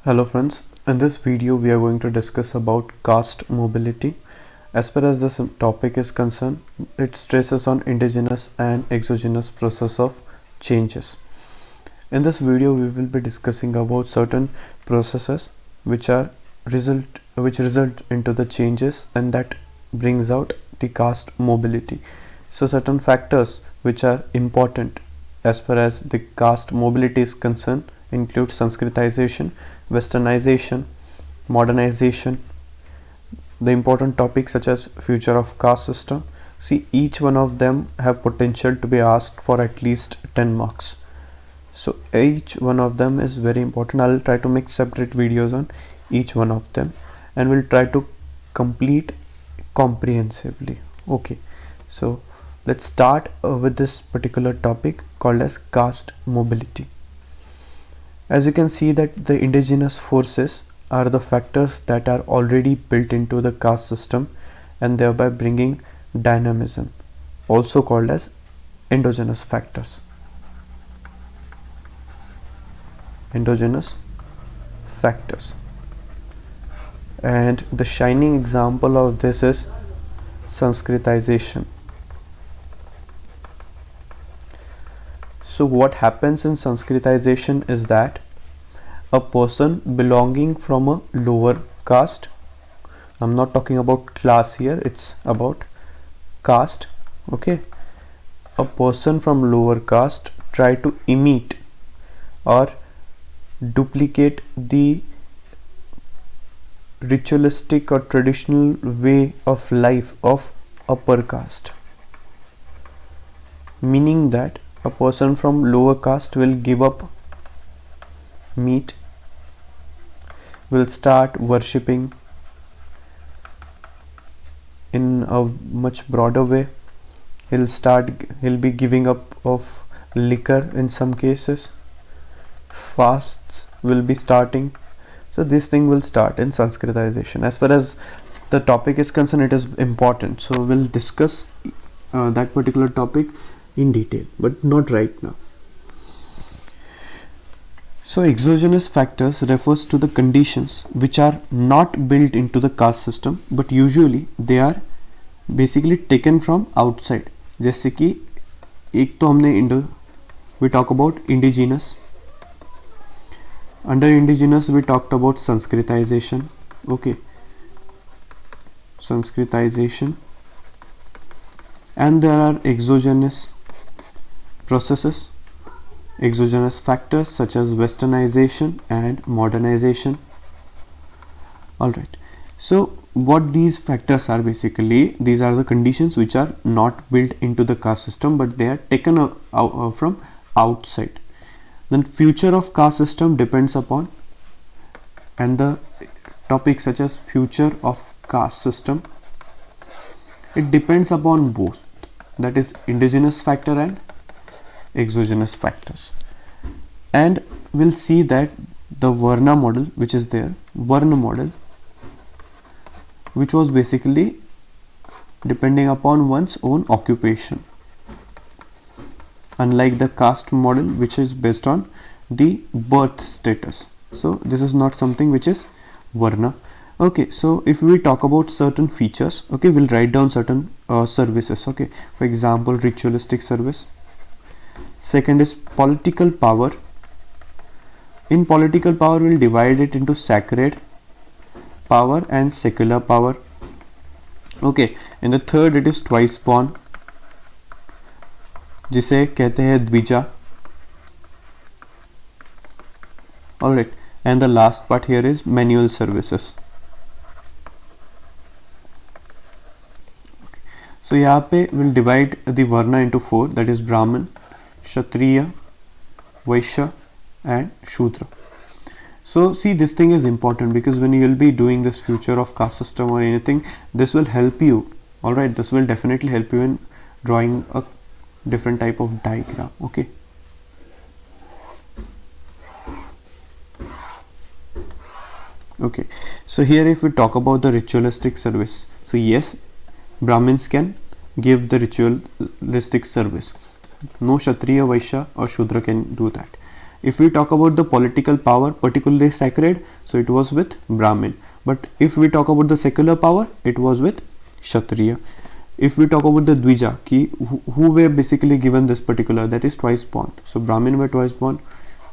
Hello friends, in this video we are going to discuss about caste mobility. As far as this topic is concerned, it stresses on indigenous and exogenous process of changes. In this video we will be discussing about certain processes which result into the changes and that brings out the caste mobility. So certain factors which are important as far as the caste mobility is concerned include Sanskritization, Westernization, modernization, the important topics such as future of caste system. See, each one of them have potential to be asked for at least 10 marks. So each one of them is very important. I'll try to make separate videos on each one of them and we'll try to complete comprehensively. Okay, so let's start with this particular topic called as caste mobility. As you can see that the indigenous forces are the factors that are already built into the caste system and thereby bringing dynamism, also called as endogenous factors. Endogenous factors. And the shining example of this is Sanskritization. So what happens in Sanskritization is that a person belonging from a lower caste, I'm not talking about class here, it's about caste, okay, a person from lower caste try to imitate or duplicate the ritualistic or traditional way of life of upper caste, meaning that a person from lower caste will give up meat, will start worshipping in a much broader way. He'll be giving up of liquor in some cases. Fasts will be starting. So this thing will start in Sanskritization. As far as the topic is concerned, it is important. So we'll discuss that particular topic in detail, but not right now. So exogenous factors refers to the conditions which are not built into the caste system, but usually they are basically taken from outside. जैसे कि एक तो हमने we talk about indigenous. Under indigenous we talked about Sanskritization. Okay, Sanskritization, and there are exogenous processes, exogenous factors such as Westernization and modernization. Alright, so what these factors are, basically these are the conditions which are not built into the caste system but they are taken from outside. Then future of caste system depends upon, and the topics such as future of caste system, it depends upon both, that is indigenous factor and exogenous factors. And we'll see that the Varna model which is there, Varna model, which was basically depending upon one's own occupation, unlike the caste model which is based on the birth status. So this is not something which is Varna. Okay, so if we talk about certain features, okay, we'll write down certain services. Okay, for example, ritualistic service. Second is political power. In political power, we'll divide it into sacred power and secular power. Okay, and the third, it is twice born, जिसे कहते हैं Dwija. Alright, and the last part here is manual services. Okay. So यहाँ पे we'll divide the Varna into four, that is Brahmin, Kshatriya, Vaishya and Shudra. So see, this thing is important because when you will be doing this future of caste system or anything, this will help you. Alright, this will definitely help you in drawing a different type of diagram. Okay, okay, so here if we talk about the ritualistic service, so yes, Brahmins can give the ritualistic service, no Kshatriya, Vaishya or Shudra can do that. If we talk about the political power, particularly sacred, so it was with Brahmin. But if we talk about the secular power, it was with Kshatriya. If we talk about the Dvija, who were basically given this particular, that is twice born. So Brahmin were twice born,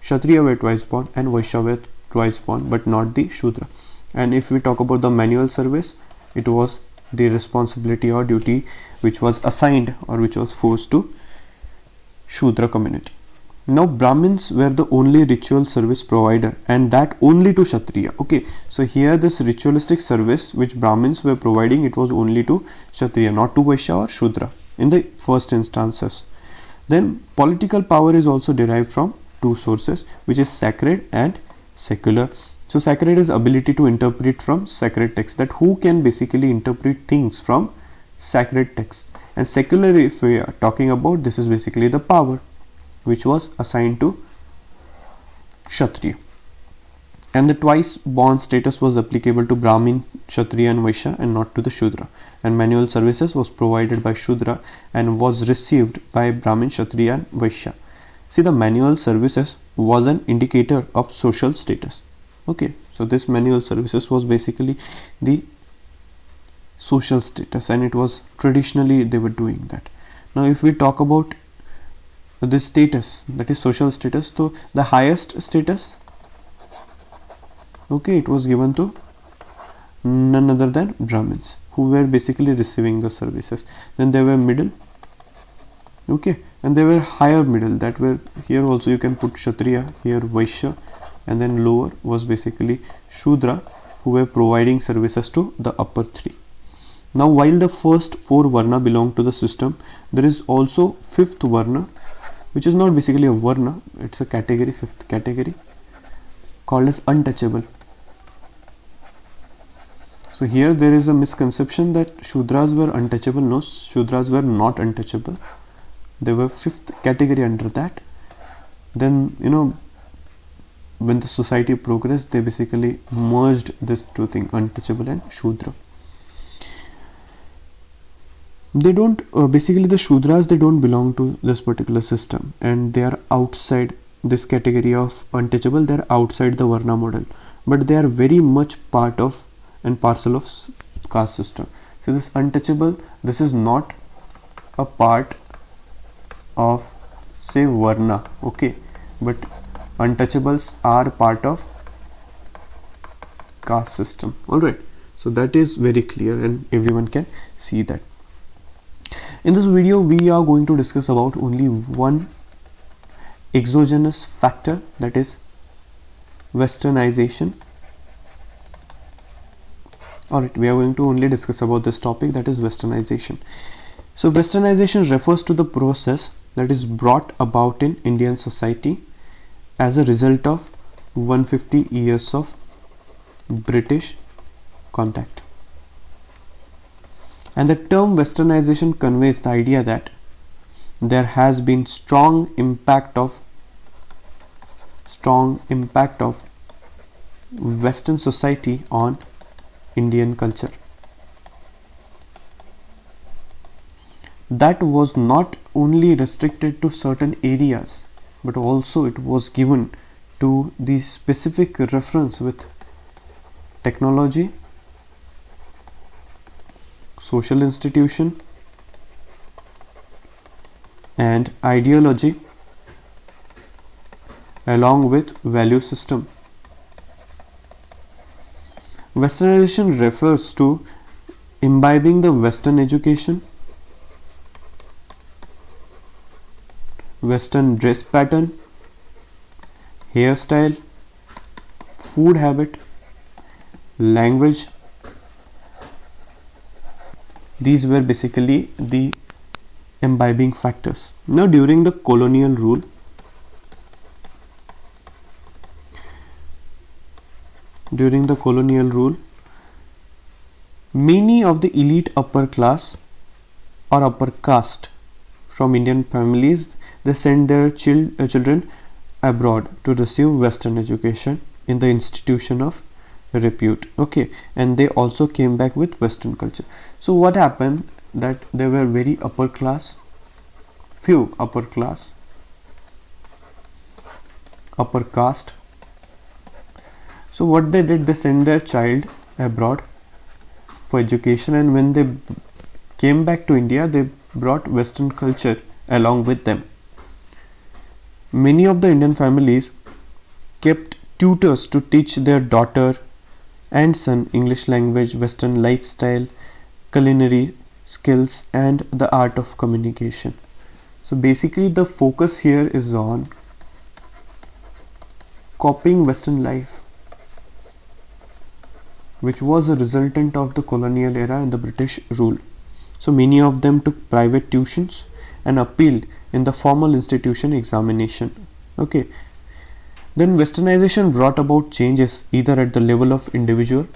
Kshatriya were twice born, and Vaishya were twice born, but not the Shudra. And if we talk about the manual service, it was the responsibility or duty which was assigned or which was forced to Shudra community. Now Brahmins were the only ritual service provider, and that only to Kshatriya. Okay, so here this ritualistic service which Brahmins were providing, it was only to Kshatriya, not to Vaishya or Shudra in the first instances. Then political power is also derived from two sources, which is sacred and secular. So sacred is ability to interpret from sacred text, that who can basically interpret things from sacred text. And secular, if we are talking about, this is basically the power which was assigned to Kshatriya. And the twice born status was applicable to Brahmin, Kshatriya and Vaishya, and not to the Shudra. And manual services was provided by Shudra and was received by Brahmin, Kshatriya and Vaishya. See, the manual services was an indicator of social status. Okay, so this manual services was basically the social status, and it was traditionally they were doing that. Now if we talk about this status, that is social status, so the highest status, okay, it was given to none other than Brahmins, who were basically receiving the services. Then there were middle, okay, and there were higher middle, that were here also you can put Kshatriya, here Vaishya, and then lower was basically Shudra, who were providing services to the upper three. Now while the first four varna belong to the system, there is also fifth varna, which is not basically a varna, it's a category, fifth category, called as untouchable. So here there is a misconception that Shudras were untouchable. No, Shudras were not untouchable. They were fifth category under that. Then, you know, when the society progressed, they basically merged this two things, untouchable and Shudra. They don't basically, the Shudras, they don't belong to this particular system, and they are outside this category of untouchable. They are outside the Varna model, but they are very much part of and parcel of caste system. So this untouchable, this is not a part of, say, Varna, okay, but untouchables are part of caste system. All right, so that is very clear and everyone can see that. In this video, we are going to discuss about only one exogenous factor, that is westernization. Alright, we are going to only discuss about this topic, that is westernization. So westernization refers to the process that is brought about in Indian society as a result of 150 years of British contact. And the term westernization conveys the idea that there has been strong impact of Western society on Indian culture. That was not only restricted to certain areas, but also it was given to the specific reference with technology, social institution, and ideology, along with value system. Westernization refers to imbibing the Western education, Western dress pattern, hairstyle, food habit, language. These were basically the imbibing factors. Now during the colonial rule, many of the elite upper class or upper caste from Indian families, they sent their children abroad to receive Western education in the institution of repute, okay, and they also came back with Western culture. So what happened, that there were very upper class, few upper class upper caste. So what they did, they sent their child abroad for education, and when they came back to India, they brought Western culture along with them. Many of the Indian families kept tutors to teach their daughter and son English language, Western lifestyle, culinary skills, and the art of communication. So basically the focus here is on copying Western life, which was a resultant of the colonial era and the British rule. So many of them took private tuitions and appealed in the formal institution examination. Okay. Then Westernization brought about changes either at the level of individual,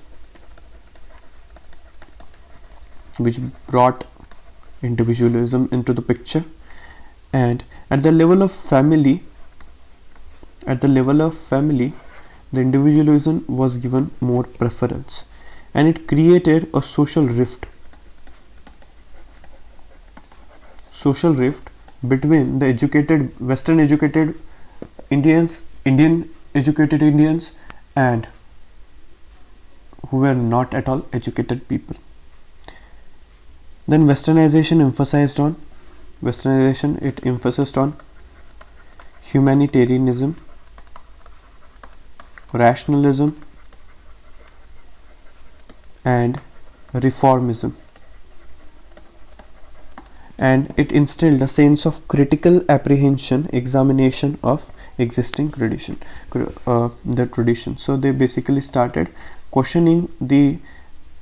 which brought individualism into the picture, and at the level of family. At the level of family, the individualism was given more preference, and it created a social rift between the educated Western educated Indian educated Indians and who were not at all educated people. Then Westernization it emphasized on humanitarianism, rationalism, and reformism, and it instilled a sense of critical apprehension, examination of existing tradition. So they basically started questioning the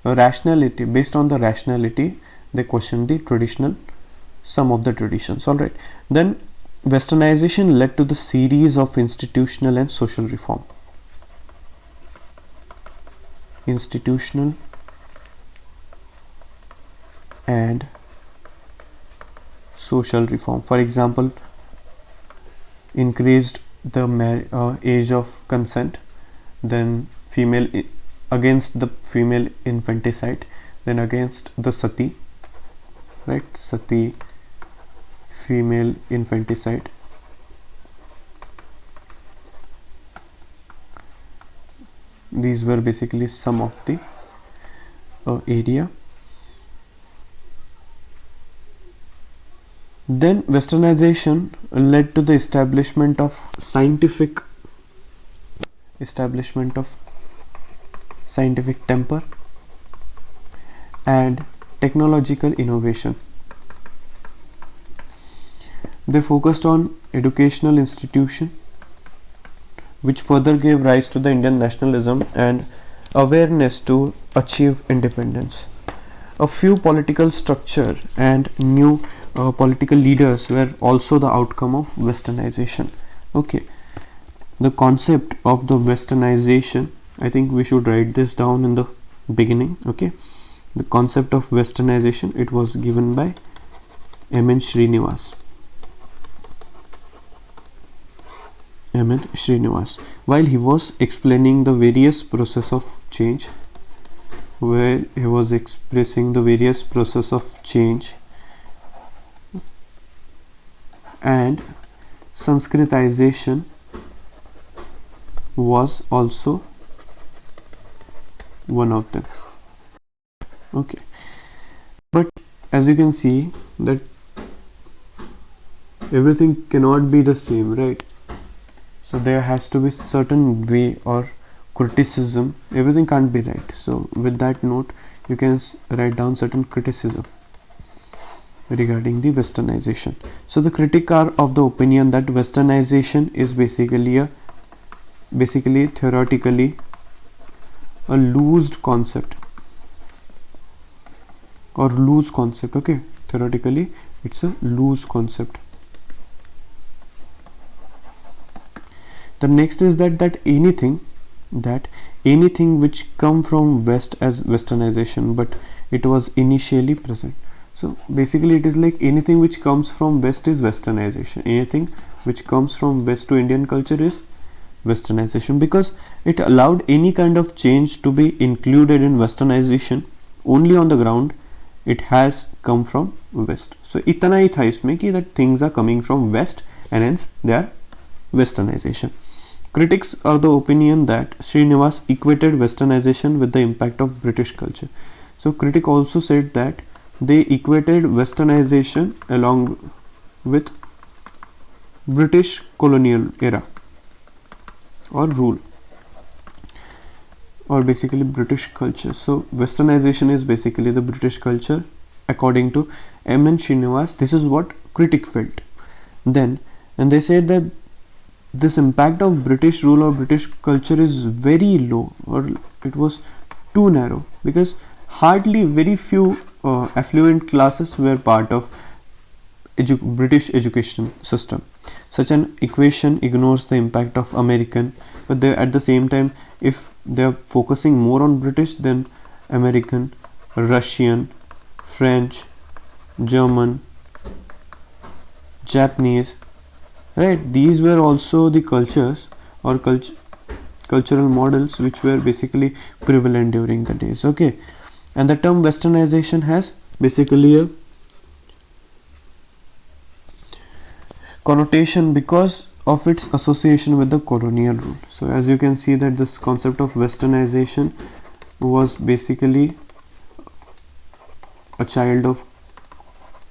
rationality. Based on the rationality, they questioned some of the traditions. All right. Then Westernization led to the series of institutional and social reform. Institutional and social reform. For example, increased the age of consent, then against the female infanticide, then against the sati, right? Sati, female infanticide. These were basically some of the area. Then Westernization led to the establishment of scientific temper and technological innovation. They focused on educational institution, which further gave rise to the Indian nationalism and awareness to achieve independence. A few political structure and new political leaders were also the outcome of Westernization. Okay, the concept of the Westernization, I think we should write this down in the beginning. Okay, the concept of Westernization, it was given by M.N. Srinivas. While he was explaining the various process of change, and Sanskritization was also one of them. Okay, but as you can see that everything cannot be the same, right? So there has to be certain way or criticism. Everything can't be right. So with that note, you can write down certain criticism regarding the Westernization. So the critics are of the opinion that Westernization is basically theoretically a loose concept. Okay, theoretically it's a loose concept. The next is that anything which come from West as Westernization, but it was initially present. So basically it is like anything which comes from West is Westernization, anything which comes from West to Indian culture is Westernization, because it allowed any kind of change to be included in Westernization only on the ground it has come from West. So इतना ही था इसमें कि that things are coming from West and hence they are Westernization. Critics are the opinion that Srinivas equated westernization with the impact of British culture. So critic also said that they equated westernization along with British colonial era or rule, or basically British culture. So westernization is basically the British culture according to M.N. Srinivas. This is what critic felt then, and they said that this impact of British rule or British culture is very low, or it was too narrow, because hardly very few affluent classes were part of British education system. Such an equation ignores the impact of American, but they at the same time, if they are focusing more on British, then American, Russian, French, German, Japanese, right? These were also the cultures or cultural models which were basically prevalent during the days. Okay, and the term westernization has basically a connotation because of its association with the colonial rule. So as you can see that this concept of westernization was basically a child of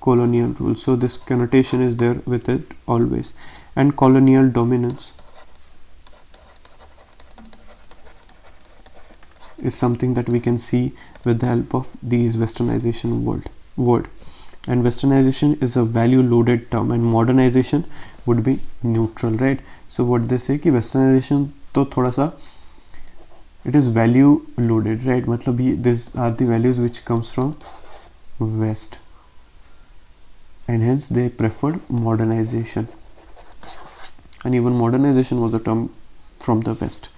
colonial rule, so this connotation is there with it always. And colonial dominance is something that we can see with the help of these westernization word. And westernization is a value loaded term and modernization would be neutral, right? So what they say कि westernization तो थोड़ा सा it is value loaded, right? मतलब ये these are the values which comes from west, and hence they preferred modernization, and even modernization was a term from the west.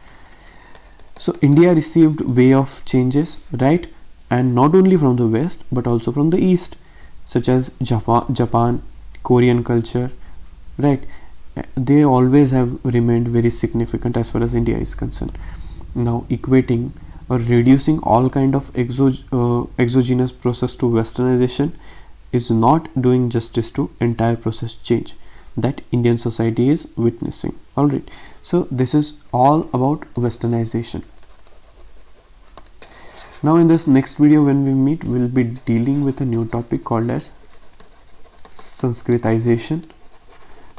So India received way of changes, right? And not only from the west but also from the east, such as Japan, Korean culture, right? They always have remained very significant as far as India is concerned. Now equating or reducing all kind of exogenous process to westernization is not doing justice to entire process change that Indian society is witnessing. Alright, so this is all about westernization. Now in this next video when we meet, we'll be dealing with a new topic called as Sanskritization.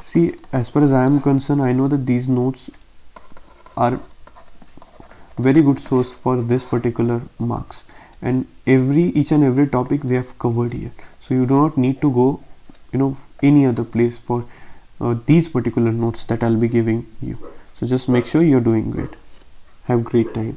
See, as far as I am concerned, I know that these notes are very good source for this particular marks, and each and every topic we have covered here, so you do not need to go any other place for these particular notes that I'll be giving you. So just make sure you're doing great. Have a great time.